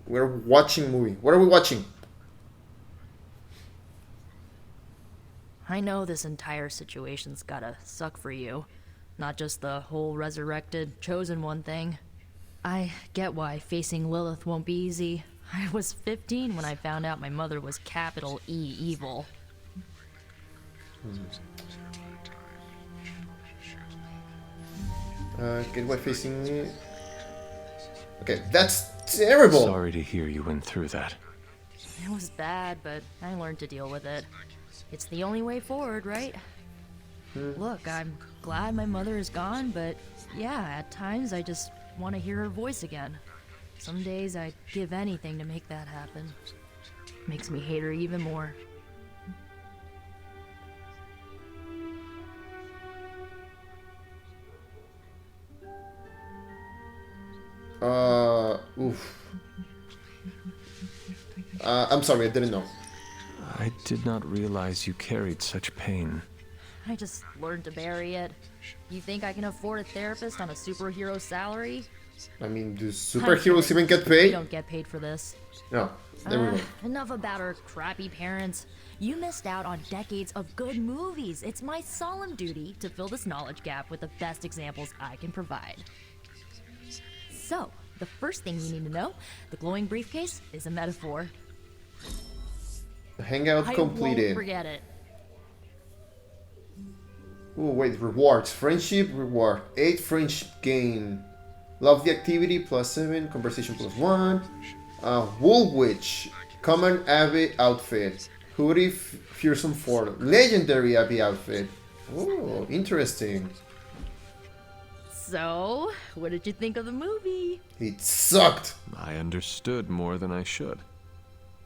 We're watching movie. What are we watching? I know this entire situation's gotta suck for you. Not just the whole resurrected, chosen one thing. I get why facing Lilith won't be easy. I was 15 when I found out my mother was capital E evil. Get why facing me. Okay, that's terrible. Sorry to hear you went through that. It was bad, but I learned to deal with it. It's the only way forward, right? Look, I'm glad my mother is gone, but yeah, at times I just want to hear her voice again. Some days I'd give anything to make that happen. Makes me hate her even more. Oof. I'm sorry, I didn't know. I did not realize you carried such pain. I just learned to bury it. You think I can afford a therapist on a superhero salary? I mean, do superheroes even get paid? We don't get paid for this. No. There we go. Enough about our crappy parents. You missed out on decades of good movies. It's my solemn duty to fill this knowledge gap with the best examples I can provide. So, the first thing you need to know, the glowing briefcase is a metaphor. Hangout I completed. won't forget it. Oh, wait, rewards. Friendship reward. 8 friendship gain. Love the activity +7. Conversation +1. Woolwich. Common Abbey outfit. Hoodie fearsome form. Legendary Abbey outfit. Oh, interesting. So, what did you think of the movie? It sucked. I understood more than I should.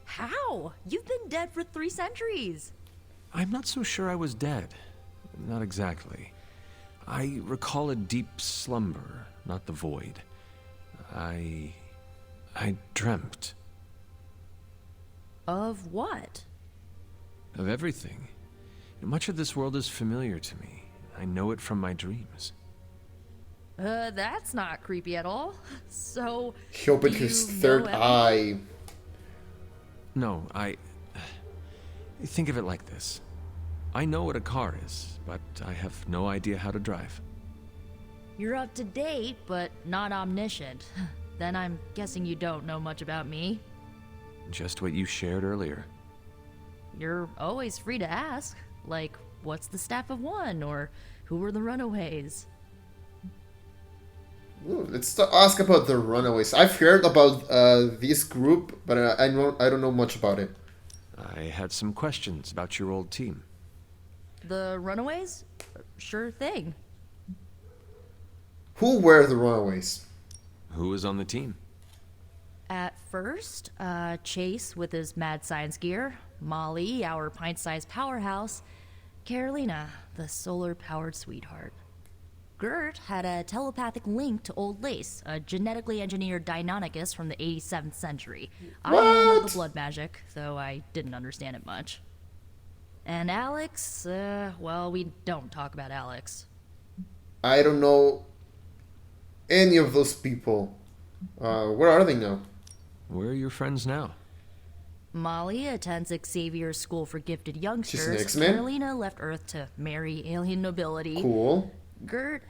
How? You've been dead for 3 centuries. I'm not so sure I was dead. Not exactly. I recall a deep slumber, not the void. I dreamt. Of what? Of everything. Much of this world is familiar to me. I know it from my dreams. That's not creepy at all. So, He opened you his know third everything? eye. No, think of it like this. I know what a car is, but I have no idea how to drive. You're up to date, but not omniscient. Then I'm guessing you don't know much about me. Just what you shared earlier. You're always free to ask. Like, what's the staff of one? Or who were the runaways? Ooh, let's ask about the Runaways. I've heard about this group, but I don't know much about it. I had some questions about your old team. The runaways? Sure thing. Who were the Runaways? Who was on the team? At first, Chase with his mad science gear, Molly, our pint-sized powerhouse, Carolina, the solar-powered sweetheart. Gert had a telepathic link to Old Lace, a genetically engineered Deinonychus from the 87th century. I handled the blood magic, though I didn't understand it much. And Alex, well, we don't talk about Alex. I don't know any of those people. Where are they now? Where are your friends now? Molly attends Xavier's School for Gifted She's an Youngsters. X-Men? Carolina left Earth to marry alien nobility. Cool. Gert,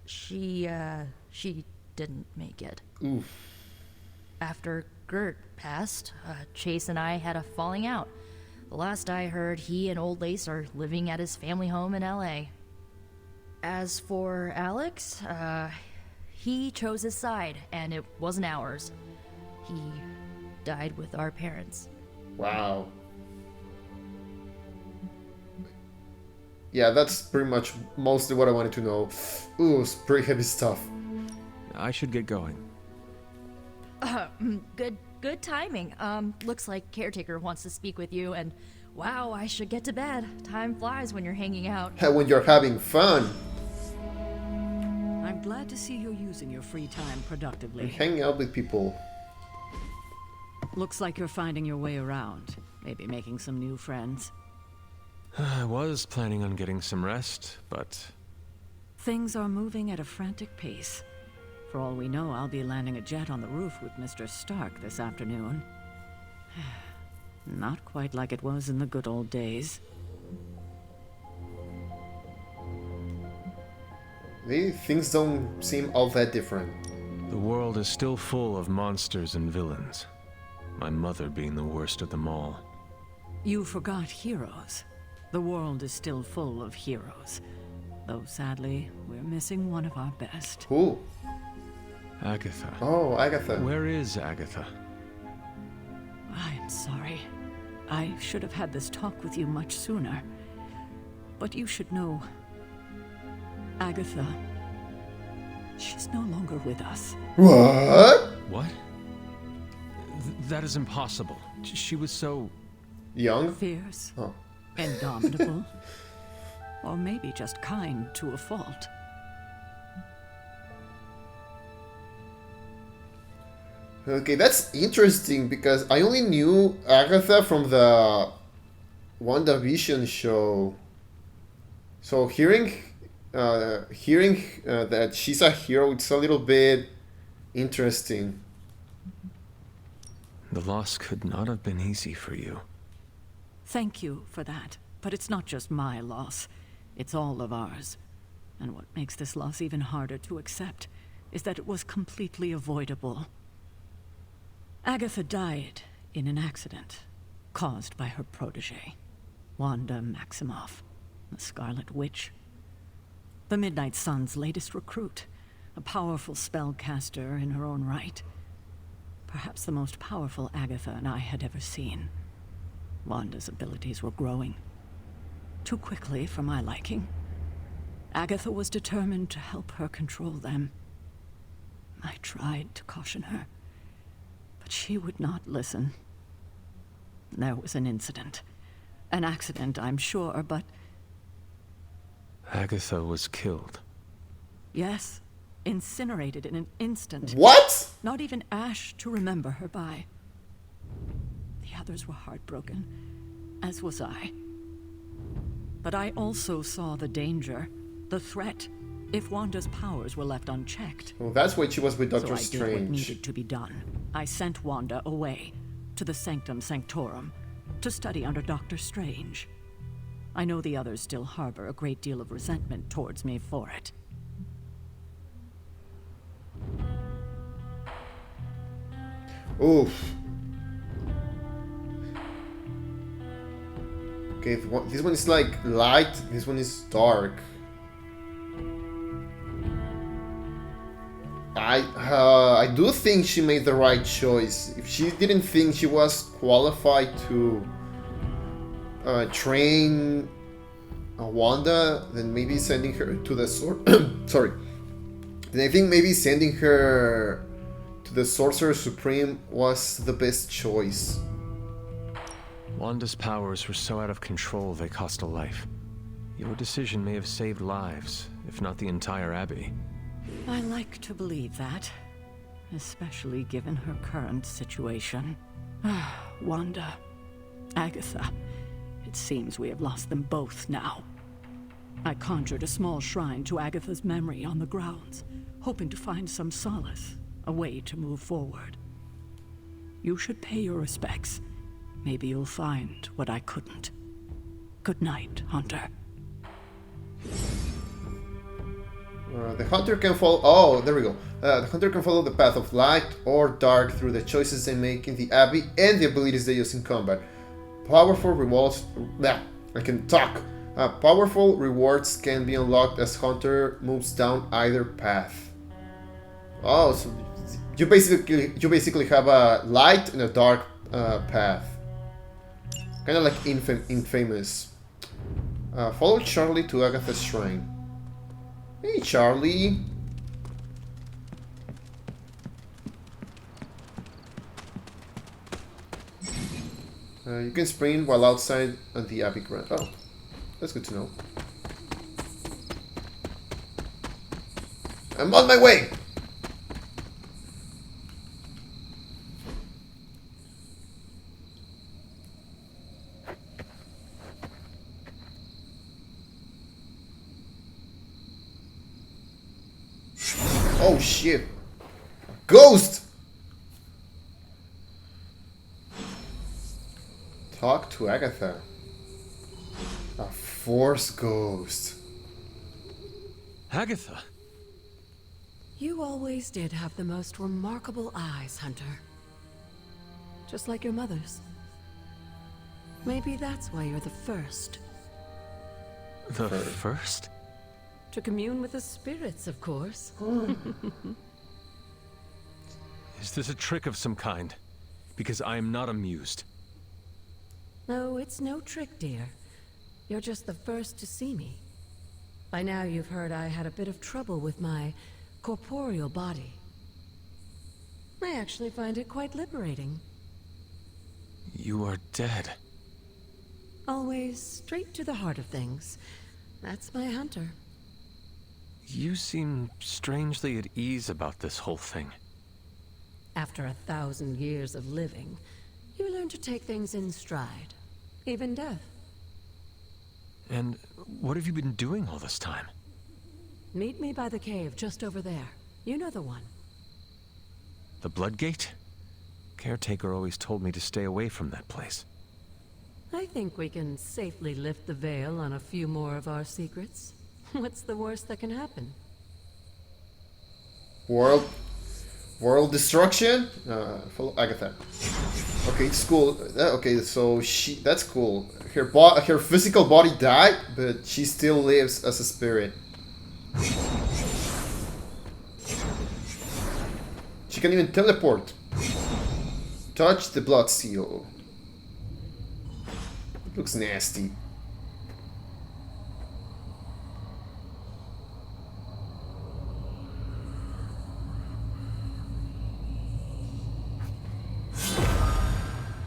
she didn't make it. Oof. After Gert passed, Chase and I had a falling out. The last I heard, he and Old Lace are living at his family home in LA. As for Alex, he chose his side, and it wasn't ours. He died with our parents. Wow. Yeah, that's pretty much mostly what I wanted to know. Ooh, it's pretty heavy stuff. I should get going. Good timing. Looks like Caretaker wants to speak with you, and wow, I should get to bed. Time flies when you're hanging out. When you're having fun, I'm glad to see you're using your free time and productively. hanging out with people. Looks like you're finding your way around. Maybe making some new friends. I was planning on getting some rest, but Things are moving at a frantic pace. For all we know, I'll be landing a jet on the roof with Mr. Stark this afternoon. Not quite like it was in the good old days. Maybe things don't seem all that different. The world is still full of monsters and villains. My mother being the worst of them all. You forgot heroes. The world is still full of heroes. Though sadly, we're missing one of our best. Who? Agatha. Oh, Agatha. Where is Agatha? I'm sorry. I should have had this talk with you much sooner. But you should know... Agatha... she's no longer with us. What? What? That is impossible. She was so... Young? Fierce. Oh. Indomitable. Or maybe just kind to a fault. Okay, that's interesting because I only knew Agatha from the WandaVision show. So hearing that she's a hero, it's a little bit interesting. The loss could not have been easy for you. Thank you for that. But it's not just my loss. It's all of ours. And what makes this loss even harder to accept is that it was completely avoidable. Agatha died in an accident caused by her protege, Wanda Maximoff, the Scarlet Witch. The Midnight Sun's latest recruit, a powerful spellcaster in her own right. Perhaps the most powerful Agatha and I had ever seen. Wanda's abilities were growing. Too quickly for my liking. Agatha was determined to help her control them. I tried to caution her, but she would not listen. There was an incident. An accident, I'm sure, but... Agatha was killed. Yes, incinerated in an instant. What? Not even ash to remember her by. The others were heartbroken, as was I. But I also saw the danger, the threat, if Wanda's powers were left unchecked. Well, that's why she was with Doctor So I did what Strange. needed to be done. I sent Wanda away, to the Sanctum Sanctorum, to study under Doctor Strange. I know the others still harbor a great deal of resentment towards me for it. Oof. Okay, this one is like light, this one is dark. I do think she made the right choice. If she didn't think she was qualified to train Wanda, then maybe sending her to the sorry. Then I think maybe sending her to the Sorcerer Supreme was the best choice. Wanda's powers were so out of control they cost a life. Your decision may have saved lives, if not the entire Abbey. I like to believe that, especially given her current situation. Wanda, Agatha, it seems we have lost them both now. I conjured a small shrine to Agatha's memory on the grounds, hoping to find some solace, a way to move forward. You should pay your respects. Maybe you'll find what I couldn't. Good night, Hunter. The hunter can follow. Oh, there we go. The hunter can follow the path of light or dark through the choices they make in the Abbey and the abilities they use in combat. Powerful rewards. I can talk. Powerful rewards can be unlocked as hunter moves down either path. Oh, so you basically have a light and a dark path. Kind of like Infamous. Follow Charlie to Agatha's shrine. Hey, Charlie. You can sprint while outside on the Abbey ground. Oh, that's good to know. I'm on my way! Oh shit. Ghost! Talk to Agatha. A Force ghost. Agatha! You always did have the most remarkable eyes, Hunter. Just like your mother's. Maybe that's why you're the first. The first? To commune with the spirits, of course. Is this a trick of some kind? Because I am not amused. No, it's no trick, dear. You're just the first to see me. By now you've heard I had a bit of trouble with my corporeal body. I actually find it quite liberating. You are dead. Always straight to the heart of things. That's my Hunter. You seem strangely at ease about this whole thing. After 1,000 years of living, you learn to take things in stride. Even death. And what have you been doing all this time? Meet me by the cave just over there. You know the one. The Bloodgate? Caretaker always told me to stay away from that place. I think we can safely lift the veil on a few more of our secrets. What's the worst that can happen? World destruction? Follow Agatha. Okay, it's cool. Okay, so that's cool. Her physical body died, but she still lives as a spirit. She can even teleport. Touch the blood seal. It looks nasty.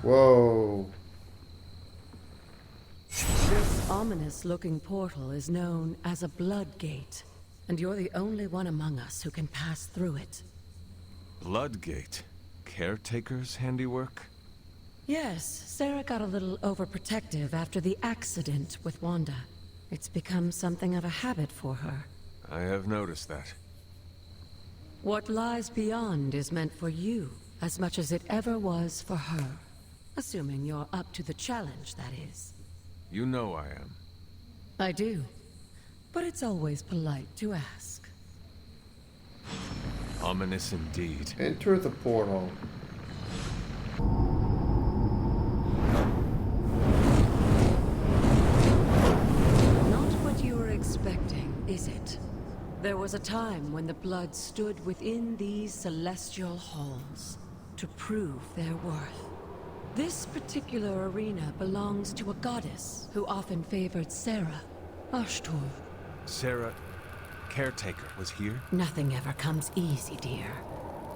Whoa. This ominous-looking portal is known as a blood gate, and you're the only one among us who can pass through it. Bloodgate? Caretaker's handiwork? Yes, Sarah got a little overprotective after the accident with Wanda. It's become something of a habit for her. I have noticed that. What lies beyond is meant for you, as much as it ever was for her. Assuming you're up to the challenge, that is. You know I am. I do. But it's always polite to ask. Ominous indeed. Enter the portal. Not what you were expecting, is it? There was a time when the blood stood within these celestial halls to prove their worth. This particular arena belongs to a goddess who often favored Sarah, Ashtor. Sarah, Caretaker, was here? Nothing ever comes easy, dear.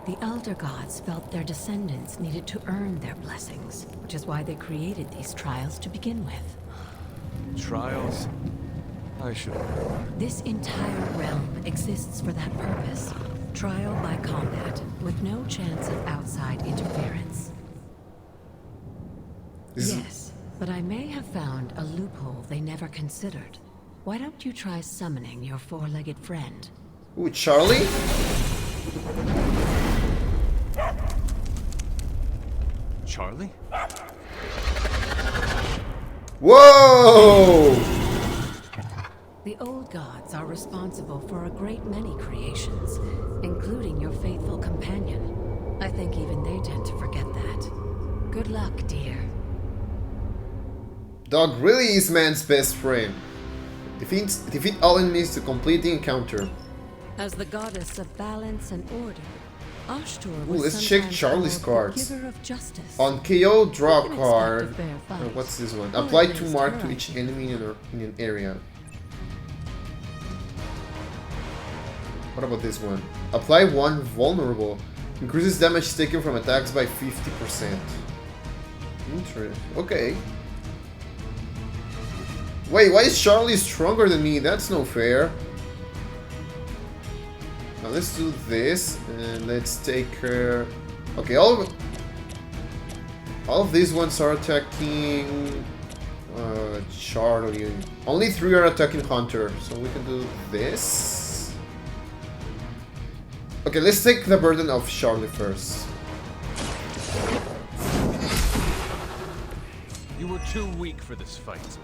The Elder Gods felt their descendants needed to earn their blessings, which is why they created these trials to begin with. Trials? I should know. This entire realm exists for that purpose. Trial by combat, with no chance of outside interference. Yes, but I may have found a loophole they never considered. Why don't you try summoning your four-legged friend? Ooh, Charlie? Charlie? Whoa! The old gods are responsible for a great many creations, including your faithful companion. I think even they tend to forget that. Good luck, dear. Dog really is man's best friend. Defeat all enemies to complete the encounter. As the goddess of balance and order, Ashtor Ooh, was let's check sometimes Charlie's called the cards. Giver of justice. On KO, draw You a can card. expect a fair fight. What's this one? Or Apply at 2 least mark her to each idea. enemy in an area. What about this one? Apply 1 vulnerable. Increases damage taken from attacks by 50%. Interesting. Okay. Wait, why is Charlie stronger than me? That's no fair. Now let's do this and let's take her. Okay, all of these ones are attacking Charlie. Only 3 are attacking Hunter, so we can do this. Okay, let's take the burden of Charlie first. You were too weak for this fight.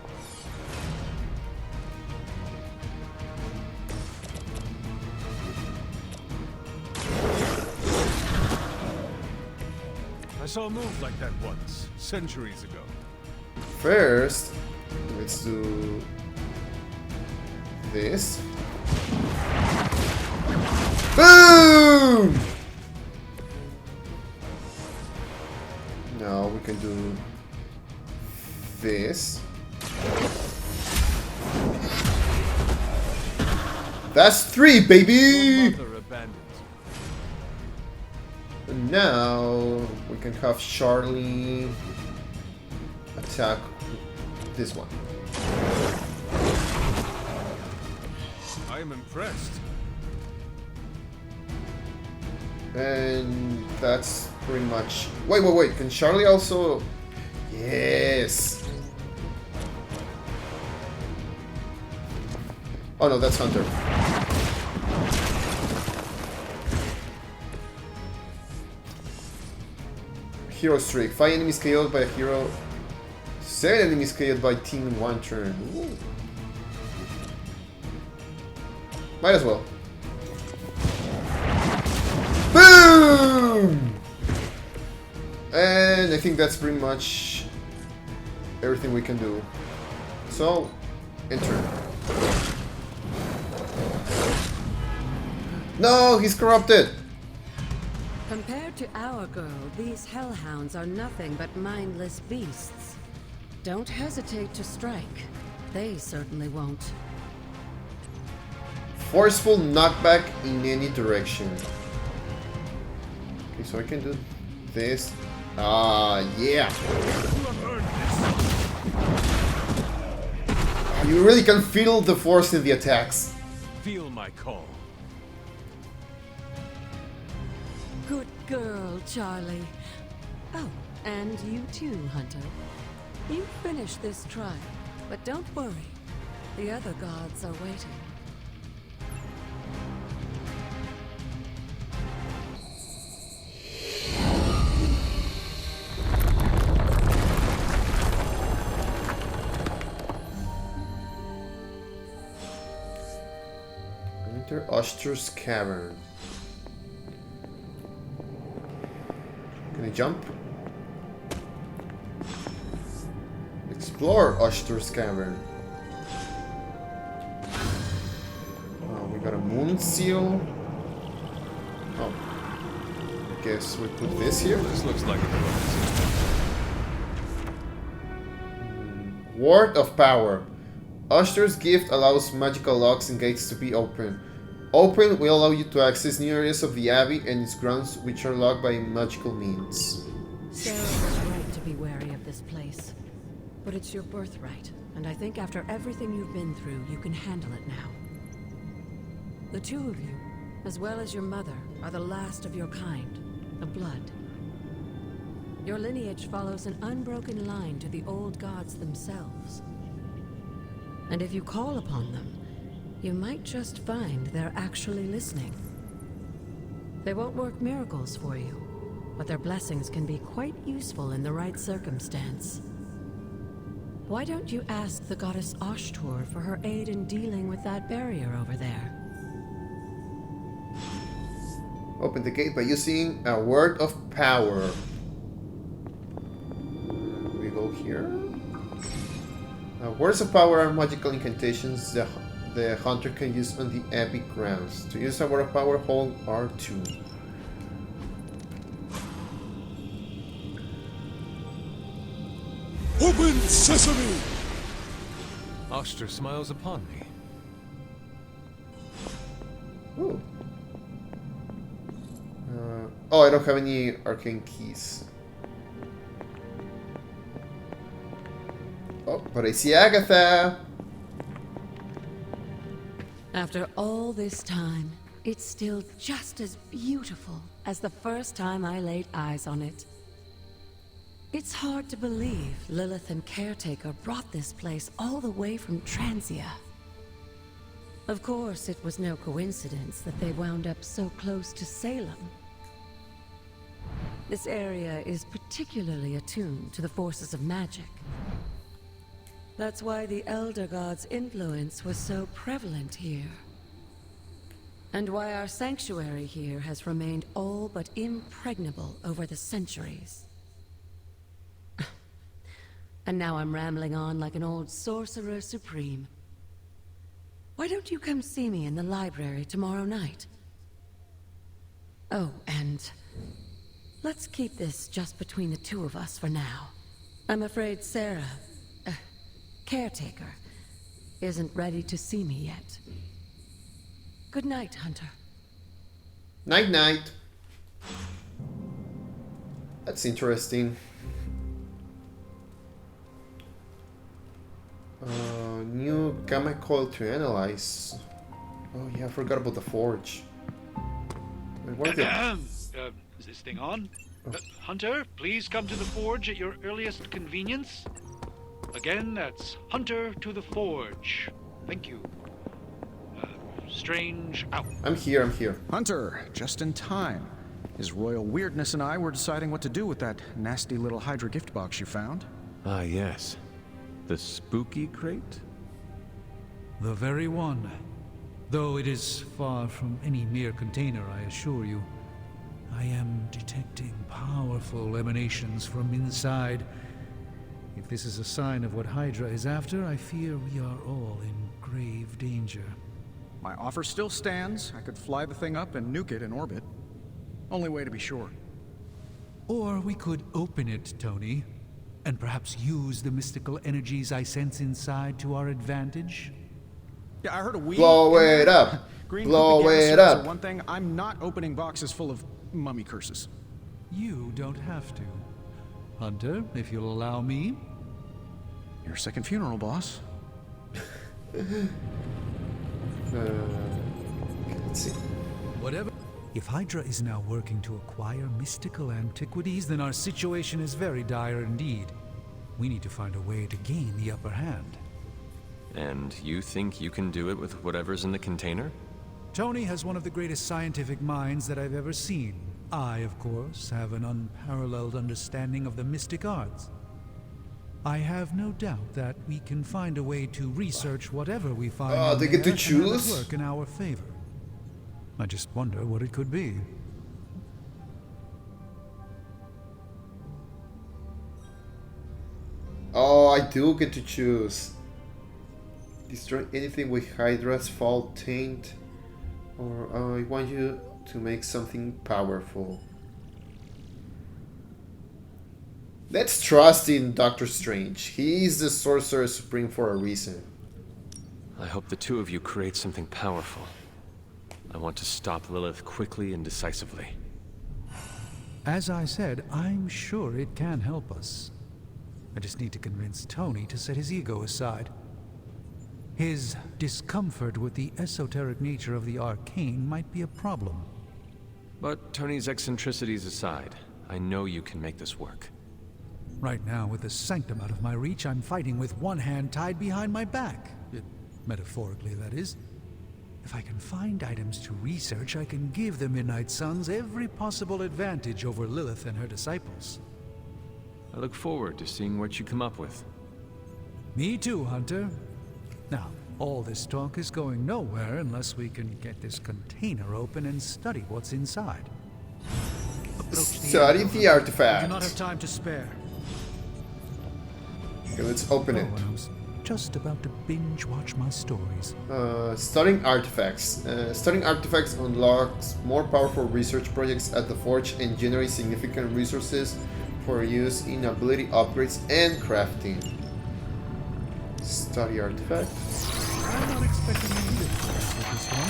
I saw a move like that once, centuries ago. First, let's do this. Boom! Now we can do this. That's 3, baby! Your mother abandoned you. And now we can have Charlie attack this one. I am impressed. And that's pretty much... Wait. Can Charlie also... Yes! Oh no, that's Hunter. Hero streak. 5 enemies KO'd by a hero. 7 enemies KO'd by team in 1 turn. Ooh. Might as well. Boom! And I think that's pretty much everything we can do. So, enter. No, he's corrupted! Compared to our girl, these hellhounds are nothing but mindless beasts. Don't hesitate to strike. They certainly won't. Forceful knockback in any direction. Okay, so I can do this. Yeah. You really can feel the force in the attacks. Feel my call. Good girl, Charlie. Oh, and you too, Hunter. You finished this trial, but don't worry. The other gods are waiting. Enter Ostr's Cavern. Can I jump? Explore Ostr's Cavern. We got a moon seal. Oh. I guess we put this here. This looks like it. Word of Power. Ostr's gift allows magical locks and gates to be open. Open will allow you to access new areas of the Abbey and its grounds which are locked by magical means. Sarah was right to be wary of this place. But it's your birthright, and I think after everything you've been through, you can handle it now. The two of you, as well as your mother, are the last of your kind, the Blood. Your lineage follows an unbroken line to the old gods themselves. And if you call upon them, you might just find they're actually listening. They won't work miracles for you, but their blessings can be quite useful in the right circumstance. Why don't you ask the goddess Ashtur for her aid in dealing with that barrier over there? Open the gate by using a Word of Power. We go here. Words of Power are magical incantations the hunter can use on the Abbey grounds. To use a Word of Power, hold R2. Open sesame! Oster smiles upon me. Ooh. Oh, I don't have any arcane keys. Oh, but I see Agatha! After all this time, it's still just as beautiful as the first time I laid eyes on it. It's hard to believe Lilith and Caretaker brought this place all the way from Transia. Of course, it was no coincidence that they wound up so close to Salem. This area is particularly attuned to the forces of magic. That's why the Elder God's influence was so prevalent here. And why our sanctuary here has remained all but impregnable over the centuries. And now I'm rambling on like an old sorcerer supreme. Why don't you come see me in the library tomorrow night? Oh, and let's keep this just between the two of us for now. I'm afraid Sarah, caretaker, isn't ready to see me yet. Good night, Hunter. Night night. That's interesting. New gamma coil to analyze. Oh yeah, I forgot about the forge. Wait, what is it? Is this thing on? Hunter, please come to the forge at your earliest convenience. Again, that's Hunter to the forge. Thank you. Strange out. I'm here. Hunter, just in time. His royal weirdness and I were deciding what to do with that nasty little Hydra gift box you found. Ah, yes. The spooky crate? The very one. Though it is far from any mere container, I assure you. I am detecting powerful emanations from inside. If this is a sign of what Hydra is after, I fear we are all in grave danger. My offer still stands. I could fly the thing up and nuke it in orbit. Only way to be sure. Or we could open it, Tony, and perhaps use the mystical energies I sense inside to our advantage. Yeah, I heard a weed. Blow it up. Green Blow poopy it gas up. are one thing. I'm not opening boxes full of mummy curses. You don't have to. Hunter, if you'll allow me. Your second funeral, boss. Let's see. Whatever. If Hydra is now working to acquire mystical antiquities, then our situation is very dire indeed. We need to find a way to gain the upper hand. And you think you can do it with whatever's in the container? Tony has one of the greatest scientific minds that I've ever seen. I, of course, have an unparalleled understanding of the mystic arts. I have no doubt that we can find a way to research whatever we find. They get to and have it choose? work in our favor. I just wonder what it could be. Oh, I do get to choose. Destroy anything with Hydra's fault taint. Or I want you to make something powerful. Let's trust in Doctor Strange. He's the Sorcerer Supreme for a reason. I hope the two of you create something powerful. I want to stop Lilith quickly and decisively. As I said, I'm sure it can help us. I just need to convince Tony to set his ego aside. His discomfort with the esoteric nature of the arcane might be a problem. But Tony's eccentricities aside, I know you can make this work. Right now, with the sanctum out of my reach, I'm fighting with one hand tied behind my back. Metaphorically, that is. If I can find items to research, I can give the Midnight Suns every possible advantage over Lilith and her disciples. I look forward to seeing what you come up with. Me too, Hunter. Now, all this talk is going nowhere unless we can get this container open and study what's inside. Study the I artifact. do not have time to spare. Okay, let's open it. I was just about to binge watch my stories. Studying artifacts. Studying artifacts unlocks more powerful research projects at the Forge and generates significant resources for use in ability upgrades and crafting. Study artifact. I'm not expecting any difference with this one.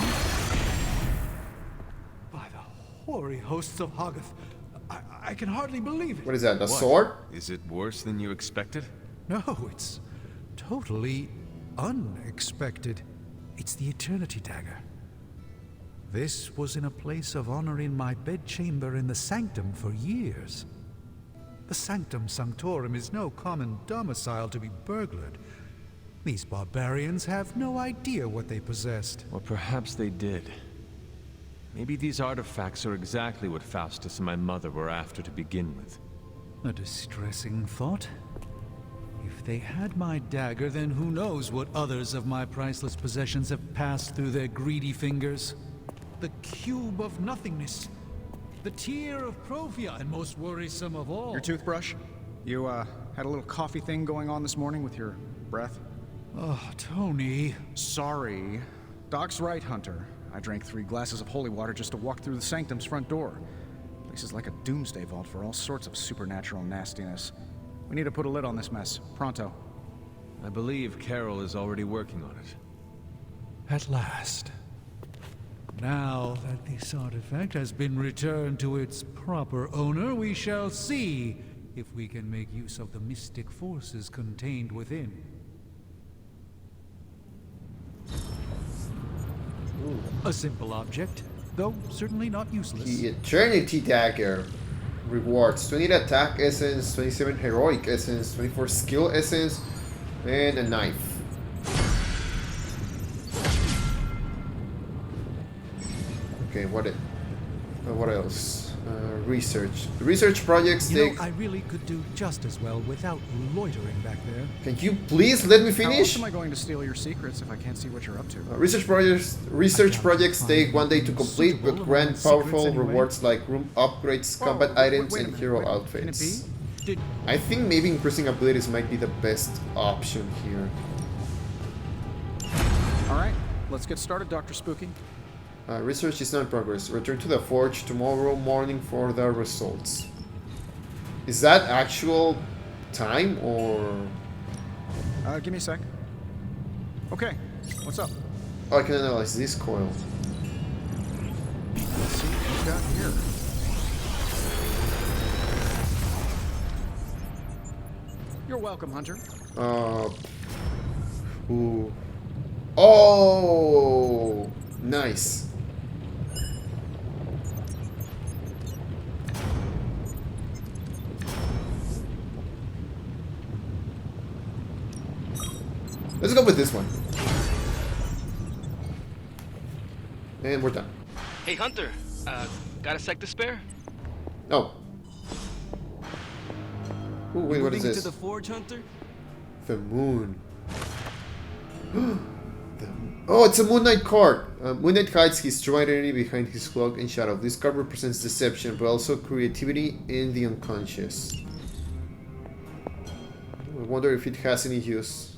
By the hoary hosts of Hoggoth, I can hardly believe it. What is that? A What? sword? Is it worse than you expected? No, it's totally unexpected. It's the Eternity Dagger. This was in a place of honor in my bedchamber in the Sanctum for years. The Sanctum Sanctorum is no common domicile to be burglared. These barbarians have no idea what they possessed. Or perhaps they did. Maybe these artifacts are exactly what Faustus and my mother were after to begin with. A distressing thought. If they had my dagger, then who knows what others of my priceless possessions have passed through their greedy fingers. The cube of nothingness. The tear of Profia, and most worrisome of all. Your toothbrush? You, had a little coffee thing going on this morning with your breath? Oh, Tony. Sorry. Doc's right, Hunter. I drank 3 glasses of holy water just to walk through the sanctum's front door. Place is like a doomsday vault for all sorts of supernatural nastiness. We need to put a lid on this mess. Pronto. I believe Carol is already working on it. At last. Now that this artifact has been returned to its proper owner, we shall see if we can make use of the mystic forces contained within. A simple object, though certainly not useless. The Eternity Dagger. Rewards 20 attack essence, 27 heroic essence, 24 skill essence, and a knife. Okay, what else? Research. Research projects You take. know, I really could do just as well without loitering back there. Can you please let me How finish? else am I going to steal your secrets if I can't see what you're up to? Research projects take 1 day to complete, but grant powerful rewards like room upgrades, combat items, wait a and minute, hero Can it outfits. be? Did I think maybe increasing abilities might be the best option here. Alright, let's get started, Dr. Spooky. Research is now in progress. Return to the forge tomorrow morning for the results. Is that actual time or? Give me a sec. Okay, what's up? Oh, I can analyze this coil. Let's see what we've got here. You're welcome, Hunter. Ooh. Oh, nice. Let's go with this one. And we're done. Hey, Hunter. Got a sec to spare? Oh. Ooh, wait, what is Moving this? to the forge, Hunter? The moon. Oh, it's a Moon Knight card. Moon Knight hides his true identity behind his cloak and shadow. This card represents deception, but also creativity in the unconscious. I wonder if it has any use.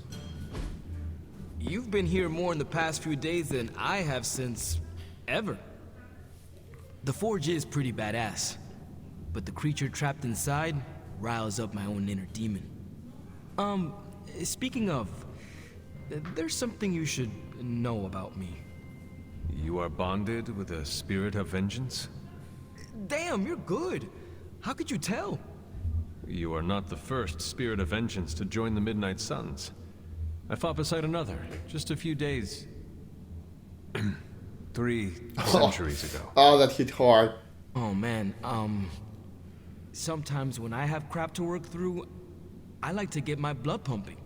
You've been here more in the past few days than I have since ever. The forge is pretty badass, but the creature trapped inside riles up my own inner demon. Speaking of, there's something you should know about me. You are bonded with a spirit of vengeance? Damn, you're good. How could you tell? You are not the first spirit of vengeance to join the Midnight Suns. I fought beside another, just a few days... 3 centuries ago. Oh, that hit hard. Oh man, sometimes when I have crap to work through, I like to get my blood pumping.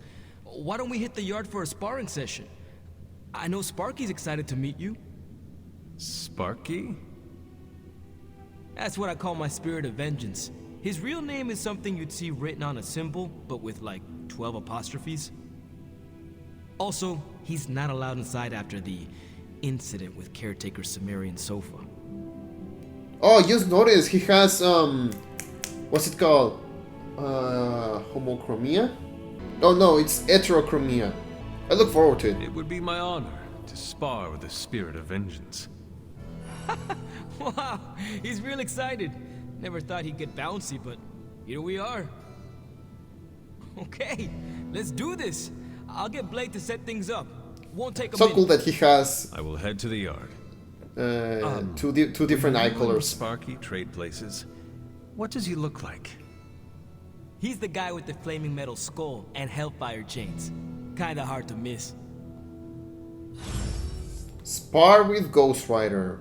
Why don't we hit the yard for a sparring session? I know Sparky's excited to meet you. Sparky? That's what I call my spirit of vengeance. His real name is something you'd see written on a symbol, but with like 12 apostrophes. Also, he's not allowed inside after the incident with caretaker Sumerian Sofa. Oh, just noticed he has what's it called? Homochromia? Oh no, it's heterochromia. I look forward to it. It would be my honor to spar with the spirit of vengeance. Wow, he's real excited. Never thought he'd get bouncy, but here we are. Okay, let's do this. I'll get Blake to set things up. Won't take a So minute. cool that he has I will head to the yard. two different eye You and colors. Sparky trade places. What does he look like? He's the guy with the flaming metal skull and hellfire chains. Kinda hard to miss. Spar with Ghost Rider.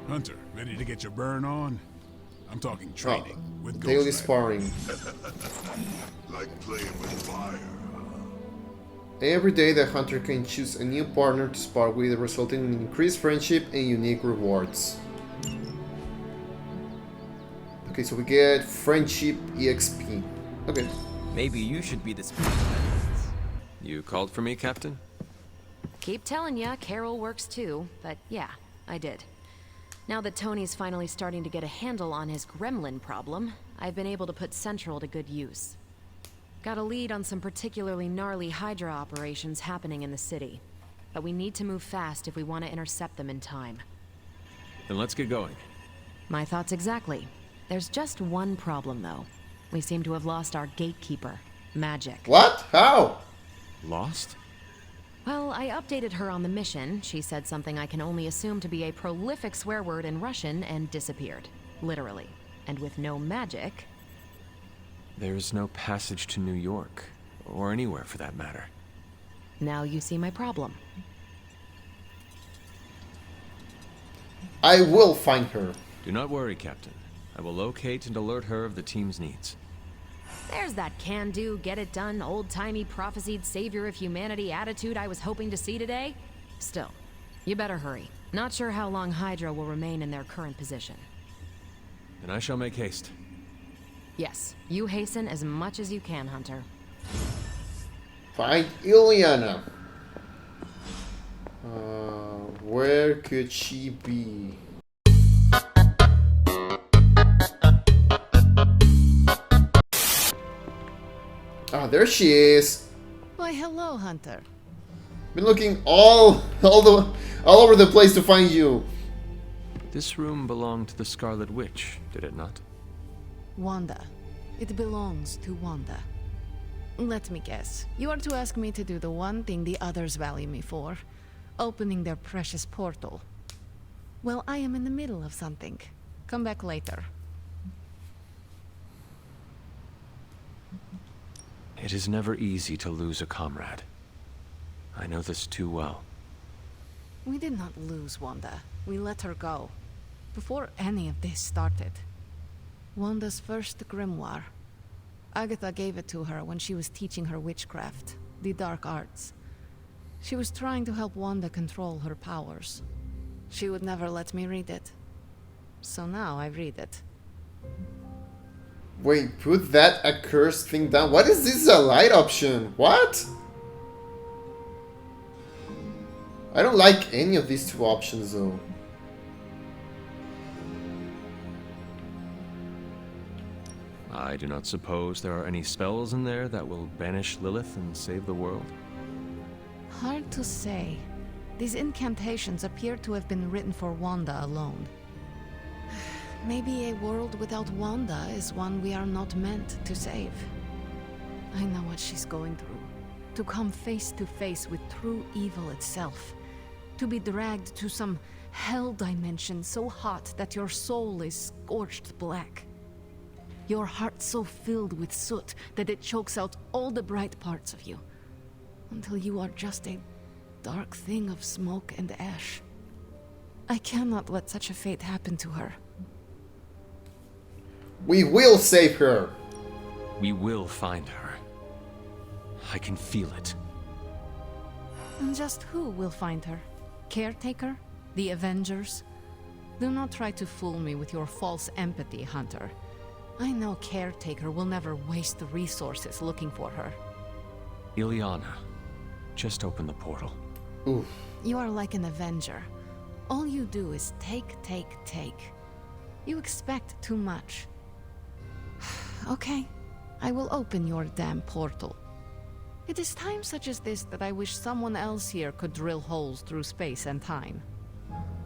Hunter, ready to get your burn on? I'm talking training with Ghost Daily Rider. sparring. Like playing with fire. Every day, the hunter can choose a new partner to spar with, resulting in increased friendship and unique rewards. Okay, so we get friendship EXP. Okay. Maybe you should be the spirit of vengeance. You called for me, Captain? Keep telling ya, Carol works too, but yeah, I did. Now that Tony's finally starting to get a handle on his gremlin problem, I've been able to put Central to good use. Got a lead on some particularly gnarly Hydra operations happening in the city. But we need to move fast if we want to intercept them in time. Then let's get going. My thoughts exactly. There's just one problem, though. We seem to have lost our gatekeeper, Magic. What? How? Lost? Well, I updated her on the mission. She said something I can only assume to be a prolific swear word in Russian and disappeared. Literally. And with no magic... There's no passage to New York, or anywhere for that matter. Now you see my problem. I will find her. Do not worry, Captain. I will locate and alert her of the team's needs. There's that can-do, get-it-done, old-timey prophesied savior of humanity attitude I was hoping to see today. Still, you better hurry. Not sure how long Hydra will remain in their current position. Then I shall make haste. Yes, you hasten as much as you can, Hunter. Find Illyana. Where could she be? Ah, there she is. Why, hello, Hunter. Been looking all over the place to find you. This room belonged to the Scarlet Witch, did it not? Wanda. It belongs to Wanda. Let me guess. You are to ask me to do the one thing the others value me for. Opening their precious portal. Well, I am in the middle of something. Come back later. It is never easy to lose a comrade. I know this too well. We did not lose Wanda. We let her go. Before any of this started. Wanda's first grimoire. Agatha gave it to her when she was teaching her witchcraft, the dark arts. She was trying to help Wanda control her powers. She would never let me read it. So now I read it. Wait, put that accursed thing down. What is this, a light option? What? I don't like any of these two options though. I do not suppose there are any spells in there that will banish Lilith and save the world. Hard to say. These incantations appear to have been written for Wanda alone. Maybe a world without Wanda is one we are not meant to save. I know what she's going through. To come face to face with true evil itself. To be dragged to some hell dimension so hot that your soul is scorched black. Your heart so filled with soot that it chokes out all the bright parts of you. Until you are just a dark thing of smoke and ash. I cannot let such a fate happen to her. We will save her. We will find her. I can feel it. And just who will find her? Caretaker? The Avengers? Do not try to fool me with your false empathy, Hunter. I know Caretaker will never waste the resources looking for her. Illyana, just open the portal. Oof. You are like an Avenger. All you do is take, take, take. You expect too much. Okay, I will open your damn portal. It is times such as this that I wish someone else here could drill holes through space and time.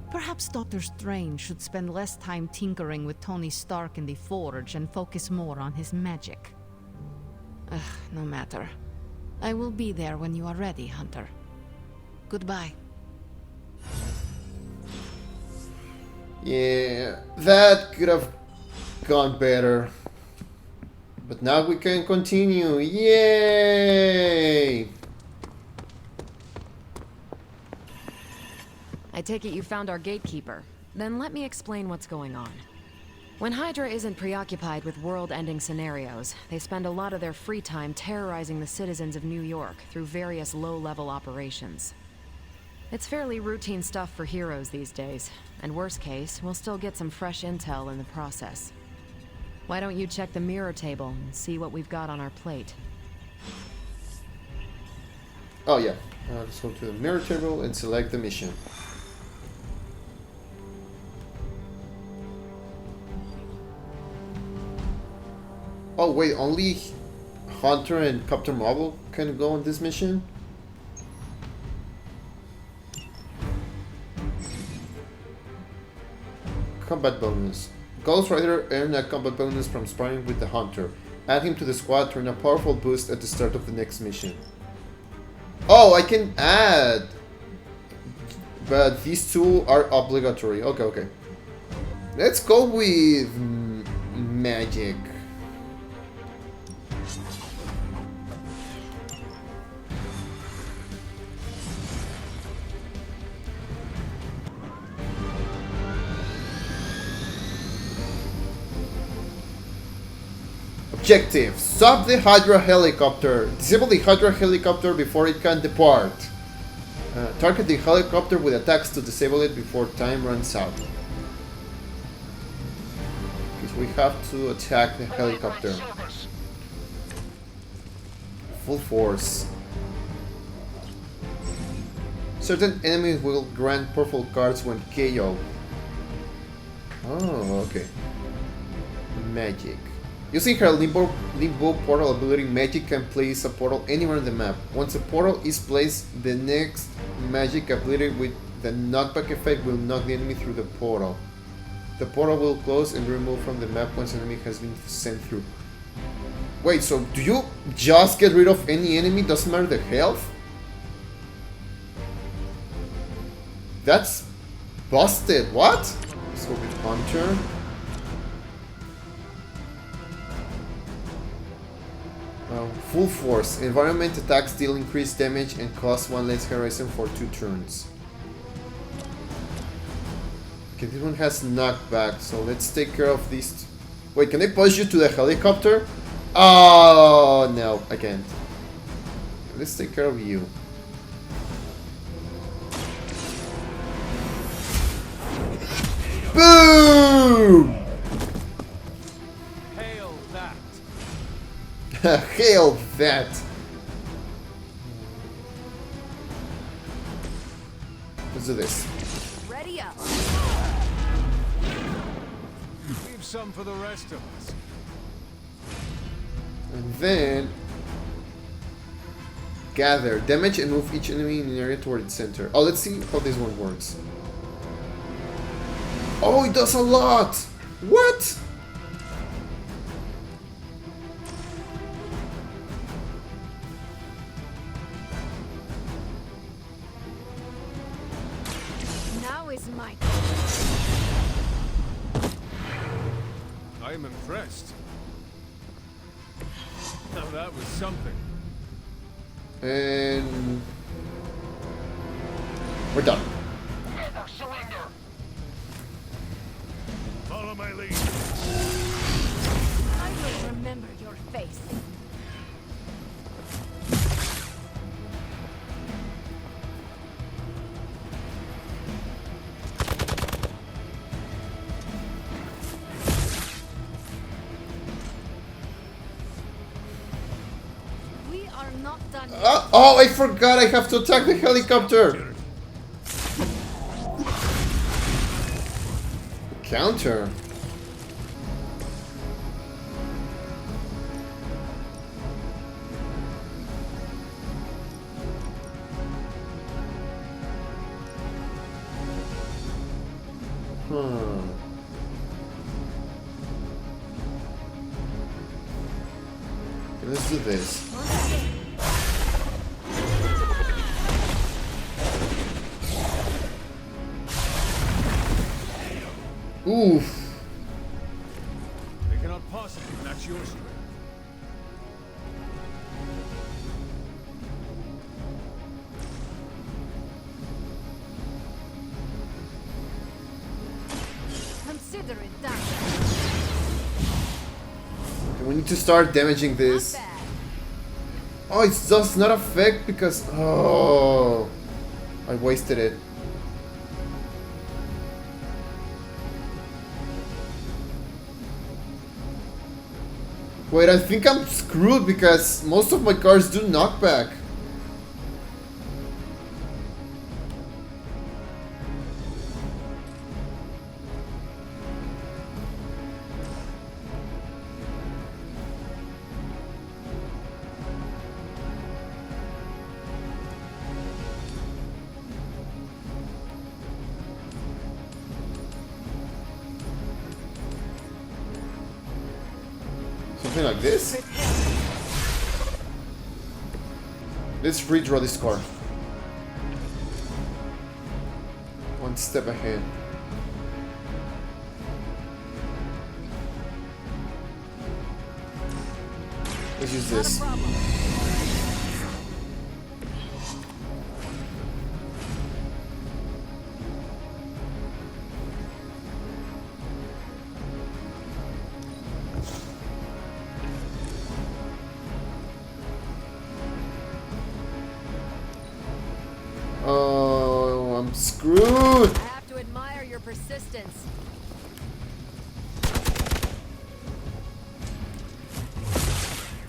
Perhaps Dr. Strange should spend less time tinkering with Tony Stark in the Forge and focus more on his magic. No matter. I will be there when you are ready, Hunter. Goodbye. Yeah, that could have gone better. But now we can continue. Yay! I take it you found our gatekeeper. Then let me explain what's going on. When Hydra isn't preoccupied with world-ending scenarios, they spend a lot of their free time terrorizing the citizens of New York through various low-level operations. It's fairly routine stuff for heroes these days, and worst case, we'll still get some fresh intel in the process. Why don't you check the mirror table and see what we've got on our plate? Oh yeah, let's go to the mirror table and select the mission. Oh wait, only Hunter and Captain Marvel can go on this mission? Combat bonus. Ghost Rider earned a combat bonus from sparring with the Hunter. Add him to the squad to earn a powerful boost at the start of the next mission. Oh, I can add! But these two are obligatory. Okay, okay. Let's go with magic. Objective: stop the Hydra helicopter. Disable the Hydra helicopter before it can depart. Target the helicopter with attacks to disable it before time runs out. Because we have to attack the helicopter. Full force. Certain enemies will grant purple cards when KO. Oh, okay. Magic. Using her limbo portal ability, Magic can place a portal anywhere on the map. Once a portal is placed, the next Magic ability with the knockback effect will knock the enemy through the portal. The portal will close and be removed from the map once an enemy has been sent through. Wait, so do you just get rid of any enemy? Doesn't matter the health? That's busted. What? Let's go with Hunter. Full force. Environment attacks deal increased damage and cost 1 less horizon for 2 turns. Okay, this one has knockback, so let's take care of these. Wait, can I push you to the helicopter? Oh, no, I can't. Let's take care of you. Boom! Hail that! Let's do this. Ready up. Leave some for the rest of us. And then gather, damage and move each enemy in an area toward its center. Oh, let's see how this one works. Oh, it does a lot! What? I am impressed. Now that was something. And we're done. Never surrender. Follow my lead. I will remember your face. Oh, I forgot I have to attack the helicopter. Counter. Let's do this. Oof. They cannot possibly match your strength. Consider it done. need to start damaging this. Oh, it does not affect because... Oh, I wasted it. Wait, I think I'm screwed because most of my cards do knockback. Something like this. Let's redraw this card. One step ahead. Let's use this. Oh, I'm screwed. I have to admire your persistence.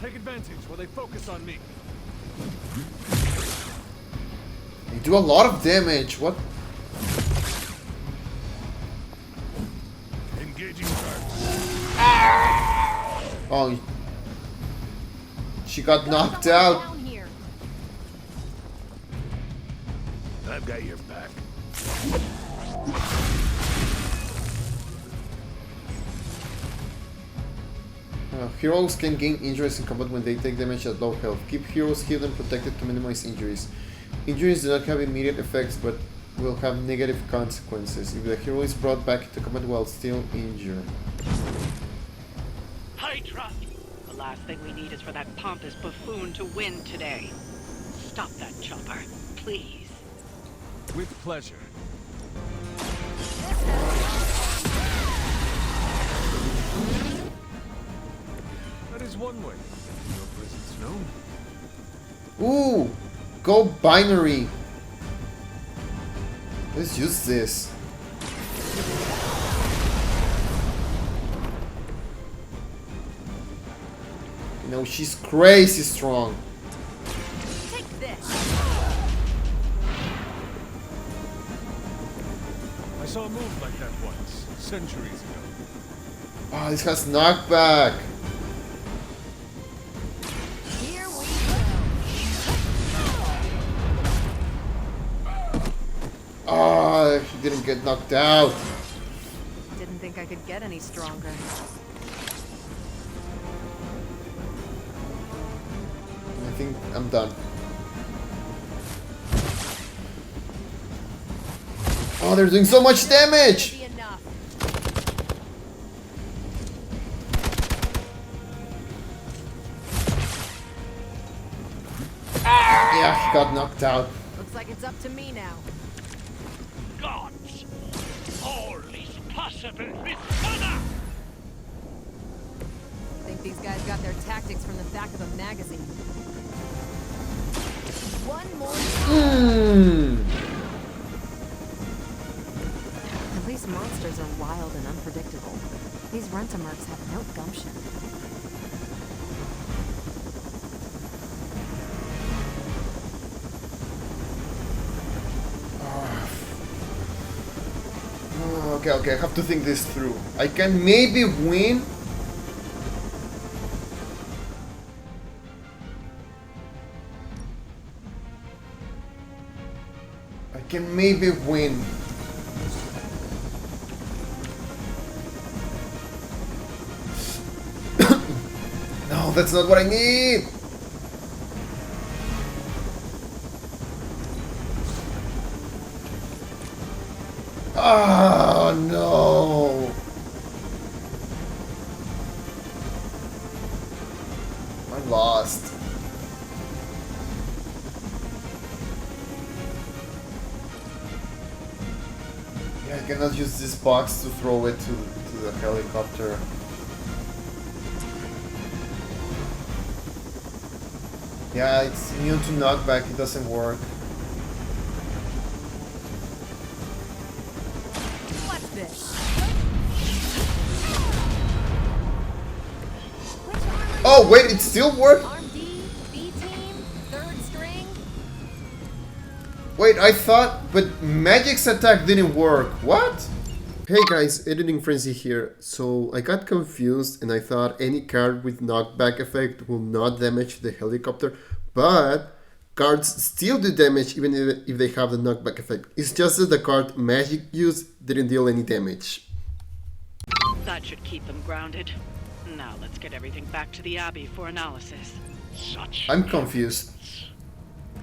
Take advantage while they focus on me. You do a lot of damage. What? Engaging target. Oh, she got knocked out. I've got your back. Heroes can gain injuries in combat when they take damage at low health. Keep heroes healed and protected to minimize injuries. Injuries do not have immediate effects but will have negative consequences if the hero is brought back into combat while still injured. Hydra! The last thing we need is for that pompous buffoon to win today. Stop that chopper, please. With pleasure. That is one way. Your presence known. Ooh! Go binary! Let's use this. You know, she's crazy strong. Take this. I saw a move like that once, centuries ago. Oh, this has knockback. Here we Oh, he didn't get knocked out. Didn't think I could get any stronger. I think I'm done. Oh, they're doing so much damage! Yeah, he got knocked out. Looks like it's up to me now. Gods! All is possible with honor! Think these guys got their tactics from the back of a magazine. One more. At least monsters are wild and unpredictable. These Rentamercs have no gumption. Okay, I have to think this through. I can maybe win. I can maybe win. No, that's not what I need. Oh no! I'm lost. Yeah, I cannot use this box to throw it to the helicopter. Yeah, it's immune to knockback, it doesn't work. What's this? Oh wait, it still worked? Arm D, B team, third string. Wait, I thought, but Magic's attack didn't work. What? Hey guys, Editing Frenzy here. So I got confused and I thought any card with knockback effect will not damage the helicopter, but cards still do damage even if they have the knockback effect. It's just that the card Magic used didn't deal any damage. That should keep them grounded. Now let's get everything back to the Abbey for analysis. Such I'm confused.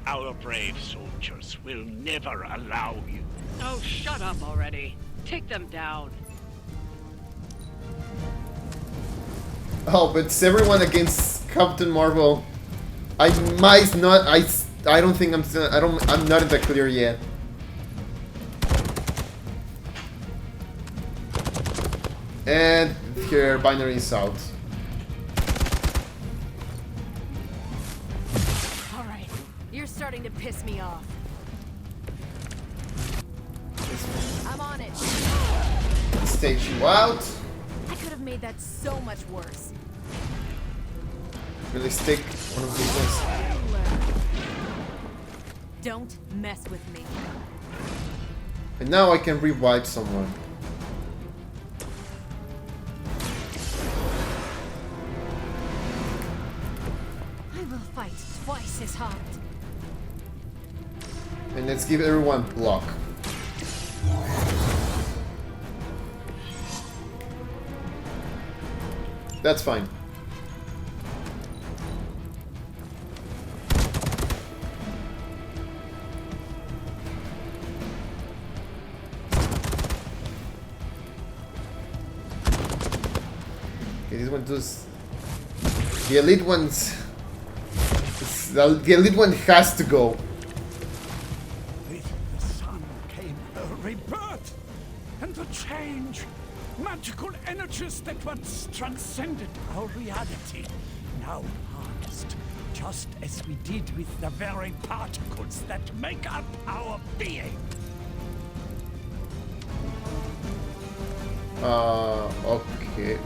Our brave soldiers will never allow you. Oh, shut up already. Take them down. Oh, but it's everyone against Captain Marvel. I might not. I don't think I'm still. I'm not in the clear yet. And here, binary is out. All right, you're starting to piss me off. I'm on it. Stage you out. I could have made that so much worse. Really stick one of these ones. Don't mess with me. And now I can revive someone. I will fight twice as hard. And let's give everyone block. That's fine. Okay, this one does. The elite ones. The elite one has to go. With the sun came a rebirth and a change. Magical energies that once transcended our reality, now harnessed, just as we did with the very particles that make up our being. Okay.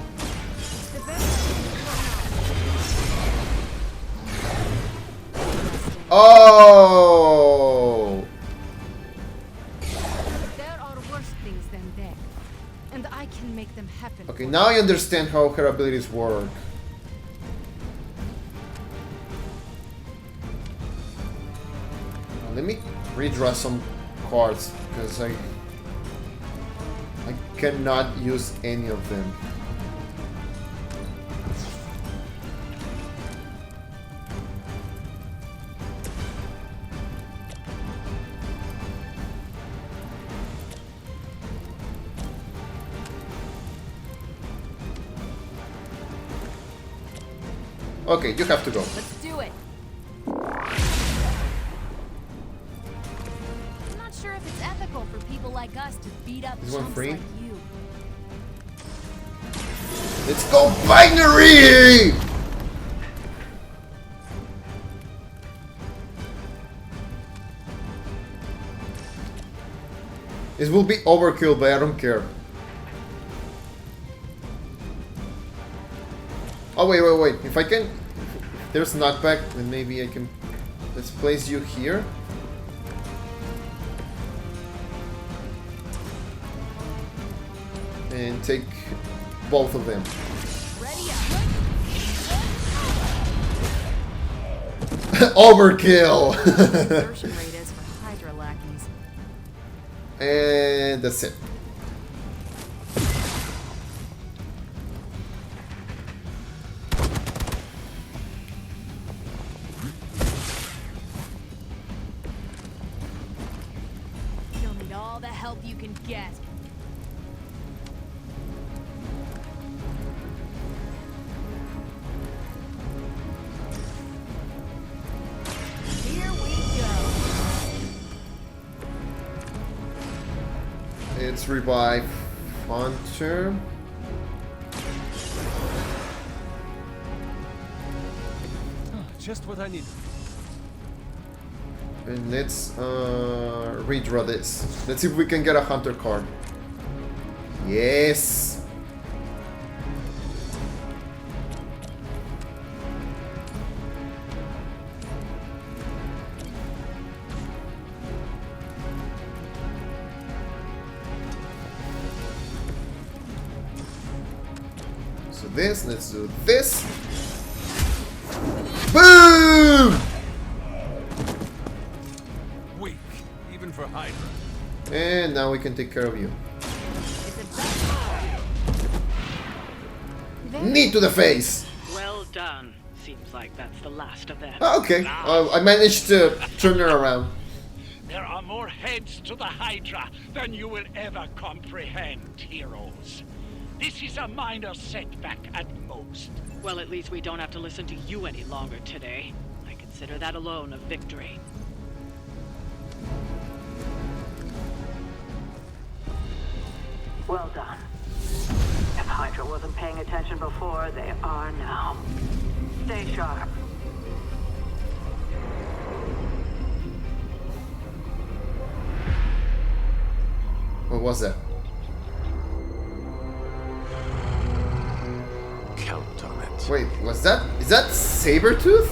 Oh! There are worse things than death, and I can make them happen. Okay, now I understand how her abilities work. Let me redraw some cards because I cannot use any of them. Okay, you have to go. Let's do it. I'm not sure if it's ethical for people like us to beat up Is one chumps free? like you. Let's go binary! This will be overkill, but I don't care. Oh wait. If I can, if there's knockback, then maybe I can. Let's place you here. And take both of them. Overkill! Insertion rate is for Hydra lackeys. And that's it. You'll need all the help you can get. Here we go. It's revive Hunter. Just what I need. And let's redraw this. Let's see if we can get a hunter card. Yes! So this, let's do this. Boom! Weak, even for Hydra. And now we can take care of you. Knee to the face! Well done. Seems like that's the last of them. Okay, I managed to turn her around. There are more heads to the Hydra than you will ever comprehend, heroes. This is a minor setback at most. Well, at least we don't have to listen to you any longer today. I consider that alone a victory. Well done. If Hydra wasn't paying attention before, they are now. Stay sharp. What was that? Count on it. Wait, was that? Is that Sabretooth?